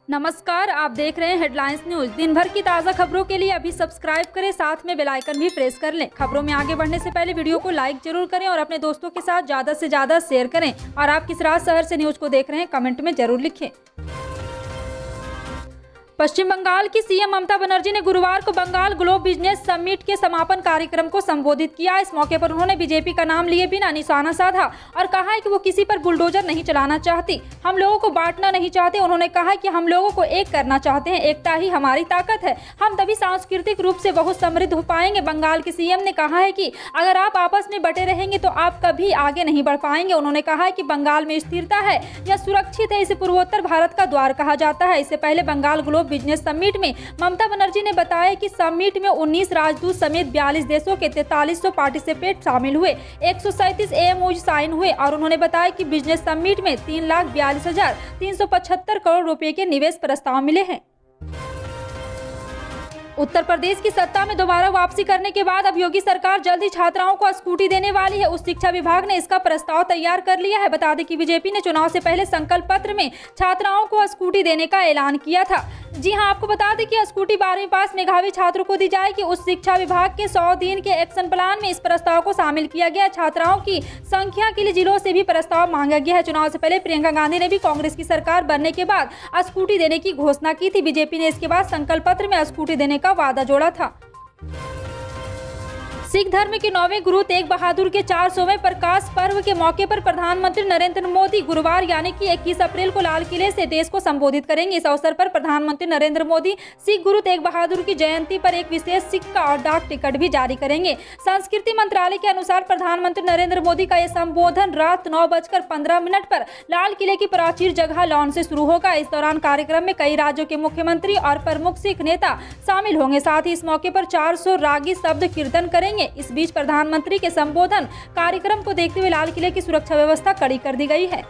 नमस्कार, आप देख रहे हैं हेडलाइंस न्यूज। दिन भर की ताज़ा खबरों के लिए अभी सब्सक्राइब करें, साथ में बेल आइकन भी प्रेस कर लें। खबरों में आगे बढ़ने से पहले वीडियो को लाइक जरूर करें और अपने दोस्तों के साथ ज़्यादा से ज़्यादा शेयर करें। और आप किस राज्य शहर से न्यूज को देख रहे हैं, कमेंट में जरूर लिखें। पश्चिम बंगाल की सीएम ममता बनर्जी ने गुरुवार को बंगाल ग्लोब बिजनेस समिट के समापन कार्यक्रम को संबोधित किया। इस मौके पर उन्होंने बीजेपी का नाम लिए बिना निशाना साधा और कहा है कि वो किसी पर बुलडोजर नहीं चलाना चाहती, हम लोगों को बांटना नहीं चाहते। उन्होंने कहा कि हम लोगों को एक करना चाहते हैं, एकता ही हमारी ताकत है, हम तभी सांस्कृतिक रूप से बहुत समृद्ध हो पाएंगे। बंगाल के सीएम ने कहा है कि अगर आप आपस में बटे रहेंगे तो आप कभी आगे नहीं बढ़ पाएंगे। उन्होंने कहा है कि बंगाल में स्थिरता है या सुरक्षित है, इसे पूर्वोत्तर भारत का द्वार कहा जाता है। इससे पहले बंगाल ग्लोब बिजनेस समिट में ममता बनर्जी ने बताया कि समिट में 19 राजदूत समेत 42 देशों के 4300 पार्टिसिपेंट शामिल हुए, 137 एमओयू साइन हुए और उन्होंने बताया कि बिजनेस समिट में 3,42,375 करोड़ रुपए के निवेश प्रस्ताव मिले हैं। उत्तर प्रदेश की सत्ता में दोबारा वापसी करने के बाद अब योगी सरकार जल्द ही छात्राओं को स्कूटी देने वाली है। उच्च शिक्षा विभाग ने इसका प्रस्ताव तैयार कर लिया है। बता दें कि बीजेपी ने चुनाव से पहले संकल्प पत्र में छात्राओं को स्कूटी देने का ऐलान किया था। जी हां, आपको बता दें कि स्कूटी 12वीं पास मेधावी छात्रों को दी जाएगी। उच्च शिक्षा विभाग के 100 दिन के एक्शन प्लान में इस प्रस्ताव को शामिल किया गया। छात्राओं की संख्या के लिए जिलों से भी प्रस्ताव मांगा गया है। चुनाव से पहले प्रियंका गांधी ने भी कांग्रेस की सरकार बनने के बाद स्कूटी देने की घोषणा की थी। बीजेपी ने इसके बाद संकल्प पत्र में स्कूटी देने का वादा जोड़ा था। सिख धर्म के 9वें गुरु तेग बहादुर के 400वें प्रकाश पर्व के मौके पर प्रधानमंत्री नरेंद्र मोदी गुरुवार यानी कि 21 अप्रैल को लाल किले से देश को संबोधित करेंगे। इस अवसर पर प्रधानमंत्री नरेंद्र मोदी सिख गुरु तेग बहादुर की जयंती पर एक विशेष सिक्का और डाक टिकट भी जारी करेंगे। संस्कृति मंत्रालय के अनुसार प्रधानमंत्री नरेंद्र मोदी का यह संबोधन रात 9:15 पर लाल किले की प्राचीर जगह लॉन से शुरू होगा। इस दौरान कार्यक्रम में कई राज्यों के मुख्यमंत्री और प्रमुख सिख नेता शामिल होंगे। साथ ही इस मौके पर 400 रागी शब्द कीर्तन करेंगे। इस बीच प्रधानमंत्री के संबोधन कार्यक्रम को देखते हुए लाल किले की सुरक्षा व्यवस्था कड़ी कर दी गई है।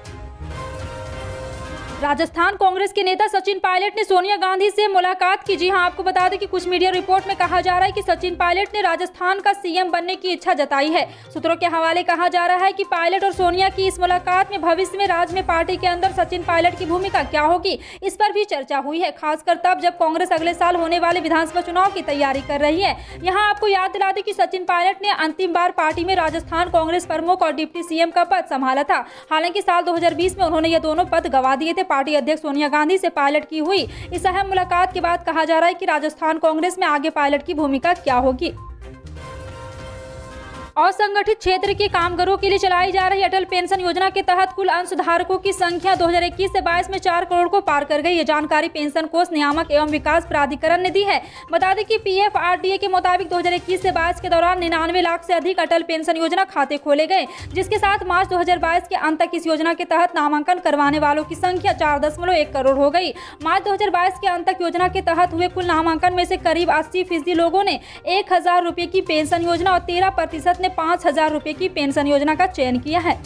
राजस्थान कांग्रेस के नेता सचिन पायलट ने सोनिया गांधी से मुलाकात की। जी हां, आपको बता दें कि कुछ मीडिया रिपोर्ट में कहा जा रहा है कि सचिन पायलट ने राजस्थान का सीएम बनने की इच्छा जताई है। सूत्रों के हवाले कहा जा रहा है कि पायलट और सोनिया की इस मुलाकात में भविष्य में राज्य में पार्टी के अंदर सचिन पायलट की भूमिका क्या होगी, इस पर भी चर्चा हुई है, खासकर तब जब कांग्रेस अगले साल होने वाले विधानसभा चुनाव की तैयारी कर रही है। यहाँ आपको याद दिला दें कि सचिन पायलट ने अंतिम बार पार्टी में राजस्थान कांग्रेस प्रमुख और डिप्टी सीएम का पद संभाला था। हालांकि साल 2020 में उन्होंने ये दोनों पद गंवा दिए थे। पार्टी अध्यक्ष सोनिया गांधी से पायलट की हुई इस अहम मुलाकात के बाद कहा जा रहा है कि राजस्थान कांग्रेस में आगे पायलट की भूमिका क्या होगी। असंगठित क्षेत्र के कामगारों के लिए चलाई जा रही अटल पेंशन योजना के तहत कुल अंशधारकों की संख्या 2021 से 22 में 4 करोड़ को पार कर गई। ये जानकारी पेंशन कोष नियामक एवं विकास प्राधिकरण ने दी है। बता दें कि PFRDA के मुताबिक 2021 से 22 के दौरान 99 लाख से अधिक अटल पेंशन योजना खाते खोले गए, जिसके साथ मार्च 2022 के अंत तक इस योजना के तहत नामांकन करवाने वालों की संख्या 4.1 करोड़ हो गई। मार्च 2022 के अंत तक योजना के तहत हुए कुल नामांकन में से करीब 80% लोगों ने 1,000 रुपये की पेंशन योजना और 13% ने 5,000 रुपए की पेंशन योजना का चयन किया है।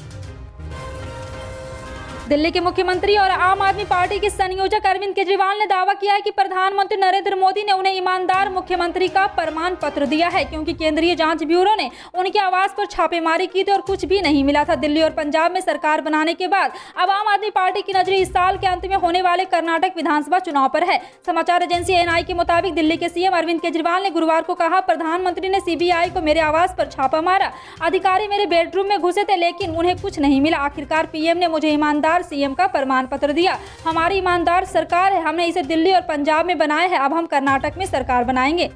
दिल्ली के मुख्यमंत्री और आम आदमी पार्टी के संयोजक अरविंद केजरीवाल ने दावा किया है कि प्रधानमंत्री नरेंद्र मोदी ने उन्हें ईमानदार मुख्यमंत्री का प्रमाण पत्र दिया है, क्योंकि केंद्रीय जांच ब्यूरो ने उनके आवास पर छापेमारी की थी और कुछ भी नहीं मिला था। दिल्ली और पंजाब में सरकार बनाने के बाद अब आम आदमी पार्टी की नजरें इस साल के अंत में होने वाले कर्नाटक विधानसभा चुनाव पर है। समाचार एजेंसी एएनआई के मुताबिक दिल्ली के सीएम अरविंद केजरीवाल ने गुरुवार को कहा, प्रधानमंत्री ने सीबीआई को मेरे आवास पर छापा मारा, अधिकारी मेरे बेडरूम में घुसे थे लेकिन उन्हें कुछ नहीं मिला। आखिरकार पीएम ने मुझे ईमानदार सीएम का प्रमाण पत्र दिया। हमारी ईमानदार सरकार है, हमने इसे दिल्ली और पंजाब में बनाया है, अब हम कर्नाटक में सरकार बनाएंगे।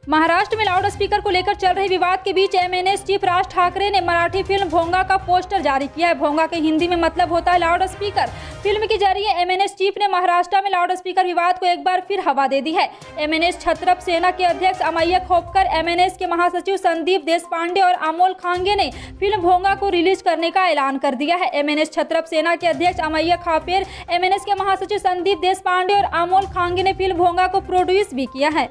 महाराष्ट्र में लाउड स्पीकर को लेकर चल रहे विवाद के बीच एमएनएस चीफ राज ठाकरे ने मराठी फिल्म भोंगा का पोस्टर जारी किया है। भोंगा के हिंदी में मतलब होता है लाउड स्पीकर। फिल्म के जरिए एमएनएस चीफ ने महाराष्ट्र में लाउड स्पीकर विवाद को एक बार फिर हवा दे दी है। एमएनएस छत्रप सेना के अध्यक्ष अमैया खोपकर, एमएनएस के महासचिव संदीप देशपांडे और अमोल खांगे ने फिल्म भोंगा को रिलीज करने का ऐलान कर दिया है। एमएनएस छत्रप सेना के अध्यक्ष अमैया खापेर, एमएनएस के महासचिव संदीप देशपांडे और अमोल खांगे ने फिल्म भोंगा को प्रोड्यूस भी किया है।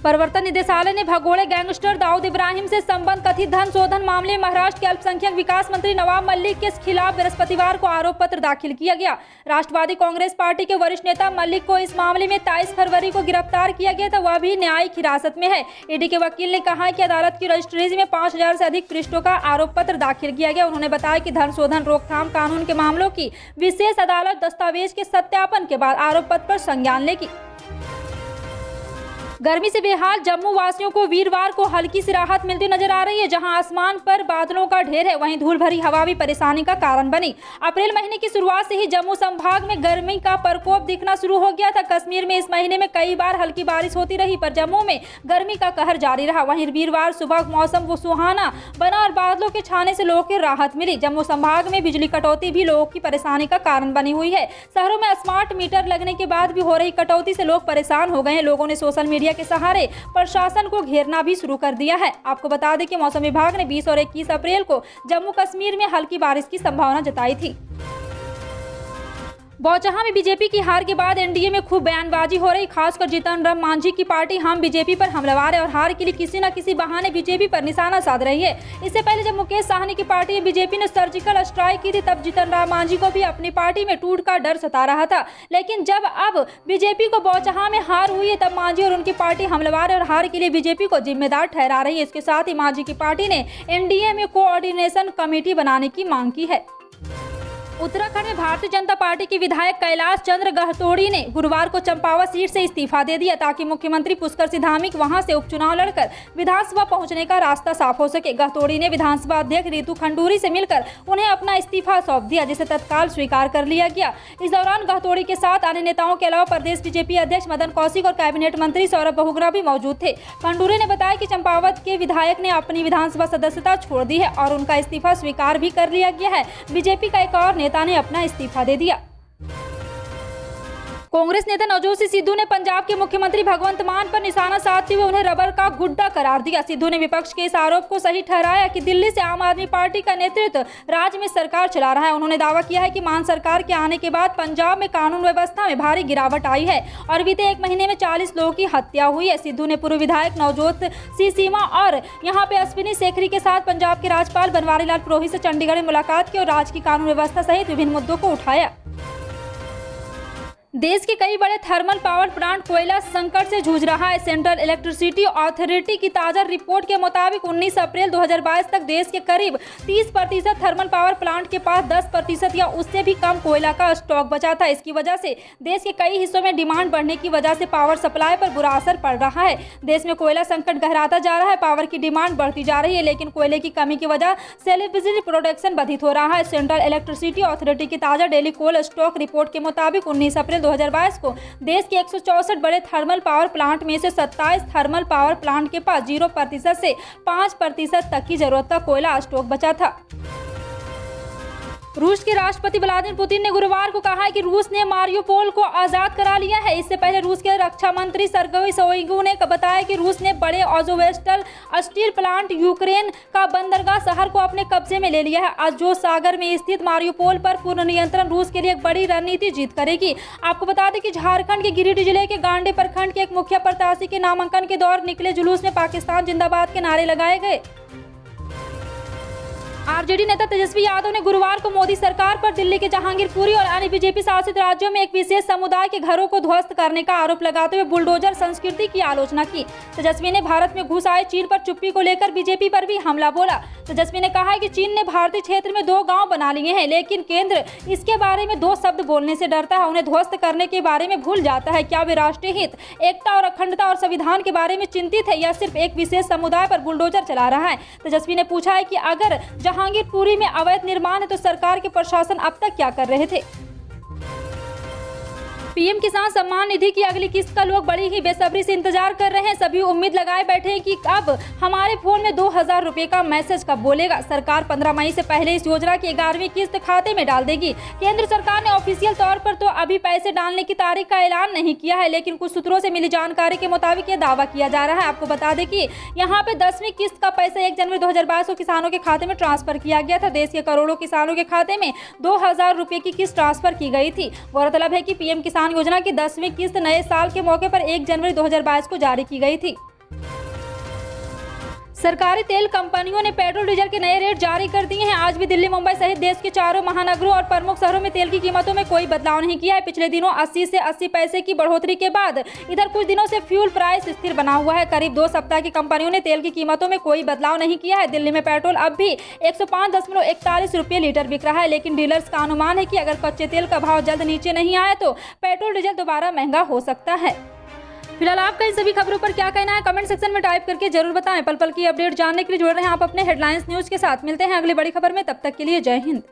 प्रवर्तन निदेशालय ने भगोड़े गैंगस्टर दाऊद इब्राहिम से संबंध कथित धन शोधन मामले में महाराष्ट्र के अल्पसंख्यक विकास मंत्री नवाब मलिक के खिलाफ बृहस्पतिवार को आरोप पत्र दाखिल किया गया। राष्ट्रवादी कांग्रेस पार्टी के वरिष्ठ नेता मलिक को इस मामले में 23 फरवरी को गिरफ्तार किया गया था। वह भी न्यायिक हिरासत में है। ईडी के वकील ने कहा कि अदालत की रजिस्ट्री में 5000 से अधिक पृष्ठों का आरोप पत्र दाखिल किया गया। उन्होंने बताया कि धन शोधन रोकथाम कानून के मामलों की विशेष अदालत दस्तावेज के सत्यापन के बाद आरोप पत्र पर संज्ञान लेगी। गर्मी से बेहाल जम्मू वासियों को वीरवार को हल्की सी राहत मिलती नजर आ रही है। जहां आसमान पर बादलों का ढेर है, वहीं धूल भरी हवा भी परेशानी का कारण बनी। अप्रैल महीने की शुरुआत से ही जम्मू संभाग में गर्मी का प्रकोप दिखना शुरू हो गया था। कश्मीर में इस महीने में कई बार हल्की बारिश होती रही, पर जम्मू में गर्मी का कहर जारी रहा। वहीं वीरवार सुबह मौसम वो सुहाना बना और बादलों के छाने से लोगों को राहत मिली। जम्मू संभाग में बिजली कटौती भी लोगों की परेशानी का कारण बनी हुई है। शहरों में स्मार्ट मीटर लगने के बाद भी हो रही कटौती से लोग परेशान हो गए हैं। लोगों ने सोशल मीडिया के सहारे प्रशासन को घेरना भी शुरू कर दिया है। आपको बता दें कि मौसम विभाग ने 20 और 21 अप्रैल को जम्मू कश्मीर में हल्की बारिश की संभावना जताई थी। बौचहा में बीजेपी की हार के बाद एनडीए में खूब बयानबाजी हो रही। खासकर जीतन राम मांझी की पार्टी हम बीजेपी पर हमलावर है और हार के लिए किसी न किसी बहाने बीजेपी पर निशाना साध रही है। इससे पहले जब मुकेश साहनी की पार्टी में बीजेपी ने सर्जिकल स्ट्राइक की थी, तब जीतन राम मांझी को भी अपनी पार्टी में टूट का डर सता रहा था। लेकिन जब अब बीजेपी को बौचहा में हार हुई है, तब मांझी और उनकी पार्टी हमलावर और हार के लिए बीजेपी को जिम्मेदार ठहरा रही है। इसके साथ ही मांझी की पार्टी ने एनडीए में कोऑर्डिनेशन कमेटी बनाने की मांग की है। उत्तराखंड में भारतीय जनता पार्टी के विधायक कैलाश चंद्र गहतोड़ी ने गुरुवार को चंपावत सीट से इस्तीफा दे दिया, ताकि मुख्यमंत्री पुष्कर सिंह धामी वहां से उपचुनाव लड़कर विधानसभा पहुंचने का रास्ता साफ हो सके। गहतोड़ी ने विधानसभा अध्यक्ष रितु खंडूरी से मिलकर उन्हें अपना इस्तीफा सौंप दिया, जिसे तत्काल स्वीकार कर लिया गया। इस दौरान गहतोड़ी के साथ अन्य नेताओं के अलावा प्रदेश बीजेपी अध्यक्ष मदन कौशिक और कैबिनेट मंत्री सौरभ बहुगुणा भी मौजूद थे। खंडूरी ने बताया कि चंपावत के विधायक ने अपनी विधानसभा सदस्यता छोड़ दी है और उनका इस्तीफा स्वीकार भी कर लिया गया है। बीजेपी का एक और नेता ने अपना इस्तीफा दे दिया। कांग्रेस नेता नवजोत सिंह सिद्धू ने पंजाब के मुख्यमंत्री भगवंत मान पर निशाना साधते हुए उन्हें रबर का गुड्डा करार दिया। सिद्धू ने विपक्ष के इस आरोप को सही ठहराया कि दिल्ली से आम आदमी पार्टी का नेतृत्व राज्य में सरकार चला रहा है। उन्होंने दावा किया है कि मान सरकार के आने के बाद पंजाब में कानून व्यवस्था में भारी गिरावट आई है और बीते एक महीने में 40 लोगों की हत्या हुई है। सिद्धू ने पूर्व विधायक नवजोत सिंह सीमा और यहाँ पे अश्विनी शेखरी के साथ पंजाब के राज्यपाल बनवारी लाल पुरोहित से चंडीगढ़ में मुलाकात की और राज्य की कानून व्यवस्था सहित विभिन्न मुद्दों को उठाया। देश के कई बड़े थर्मल पावर प्लांट कोयला संकट से जूझ रहा है। सेंट्रल इलेक्ट्रिसिटी अथॉरिटी की ताजा रिपोर्ट के मुताबिक 19 अप्रैल 2022 तक देश के करीब 30% थर्मल पावर प्लांट के पास 10% या उससे भी कम कोयला का स्टॉक बचा था। इसकी वजह से देश के कई हिस्सों में डिमांड बढ़ने की वजह से पावर सप्लाई पर बुरा असर पड़ रहा है। देश में कोयला संकट गहराता जा रहा है। पावर की डिमांड बढ़ती जा रही है, लेकिन कोयले की कमी की वजह से बिजली प्रोडक्शन बाधित हो रहा है। सेंट्रल इलेक्ट्रिसिटी अथॉरिटी की ताजा डेली कोल स्टॉक रिपोर्ट के मुताबिक 19 अप्रैल 2022 को देश के 164 बड़े थर्मल पावर प्लांट में से 27 थर्मल पावर प्लांट के पास 0% से 5% तक की जरूरत का कोयला स्टॉक बचा था। रूस के राष्ट्रपति व्लादिमीर पुतिन ने गुरुवार को कहा है कि रूस ने मारियोपोल को आजाद करा लिया है। इससे पहले रूस के रक्षा मंत्री सर्गेई शोइगु ने बताया कि रूस ने बड़े अज़ोवस्टल स्टील प्लांट यूक्रेन का बंदरगाह शहर को अपने कब्जे में ले लिया है। अज़ोव सागर में स्थित मारियोपोल पर पूर्ण नियंत्रण रूस के लिए एक बड़ी रणनीति जीत करेगी। आपको बता दें कि झारखंड के गिरिडीह जिले के गांडे प्रखंड के एक मुखिया प्रत्याशी के नामांकन के दौरान निकले जुलूस में पाकिस्तान जिंदाबाद के नारे लगाए गए। आरजेडी नेता तेजस्वी यादव ने गुरुवार को मोदी सरकार पर दिल्ली के जहांगीरपुरी और अन्य बीजेपी शासित राज्यों में एक विशेष समुदाय के घरों को ध्वस्त करने का आरोप लगाते हुए बुलडोजर संस्कृति की आलोचना की। तेजस्वी ने भारत में घुस आए चीन पर चुप्पी को लेकर बीजेपी पर भी हमला बोला। तेजस्वी ने कहा है कि चीन ने भारतीय क्षेत्र में 2 गांव बना लिए हैं, लेकिन केंद्र इसके बारे में 2 शब्द बोलने से डरता है, उन्हें ध्वस्त करने के बारे में भूल जाता है। क्या वे राष्ट्रीय हित, एकता और अखंडता और संविधान के बारे में चिंतित है या सिर्फ एक विशेष समुदाय पर बुलडोजर चला रहा है? तेजस्वी ने पूछा है कि अगर जहांगीरपुरी में अवैध निर्माण है तो सरकार के प्रशासन अब तक क्या कर रहे थे? पीएम किसान सम्मान निधि की अगली किस्त का लोग बड़ी ही बेसब्री से इंतजार कर रहे हैं। सभी उम्मीद लगाए बैठे हैं कि अब हमारे फोन में 2000 रुपए का मैसेज कब बोलेगा। सरकार 15 मई से पहले इस योजना की 11वीं किस्त खाते में डाल देगी। केंद्र सरकार ने ऑफिशियल तौर पर तो अभी पैसे डालने की तारीख का ऐलान नहीं किया है, लेकिन कुछ सूत्रों से मिली जानकारी के मुताबिक ये दावा किया जा रहा है। आपको बता दें कि यहाँ पे 10वीं किस्त का पैसा 1 जनवरी 2022 को किसानों के खाते में ट्रांसफर किया गया था। देश के करोड़ों किसानों के खाते में 2000 रुपए की किस्त ट्रांसफर की गई थी। गौरतलब है कि पीएम किसान योजना की 10वीं किस्त नए साल के मौके पर 1 जनवरी 2022 को जारी की गई थी। सरकारी तेल कंपनियों ने पेट्रोल डीजल के नए रेट जारी कर दिए हैं। आज भी दिल्ली, मुंबई सहित देश के चारों महानगरों और प्रमुख शहरों में तेल की कीमतों में कोई बदलाव नहीं किया है। पिछले दिनों 80 से 80 पैसे की बढ़ोतरी के बाद इधर कुछ दिनों से फ्यूल प्राइस स्थिर बना हुआ है। करीब 2 सप्ताह की कंपनियों ने तेल की कीमतों में कोई बदलाव नहीं किया है। दिल्ली में पेट्रोल अब भी 105.41 रुपये लीटर बिक रहा है, लेकिन डीलर्स का अनुमान है कि अगर कच्चे तेल का भाव जल्द नीचे नहीं आया तो पेट्रोल डीजल दोबारा महंगा हो सकता है। फिलहाल आपका इन सभी खबरों पर क्या कहना है, कमेंट सेक्शन में टाइप करके जरूर बताएं। पल पल की अपडेट जानने के लिए जुड़े रहें आप अपने हेडलाइंस न्यूज के साथ। मिलते हैं अगली बड़ी खबर में, तब तक के लिए जय हिंद।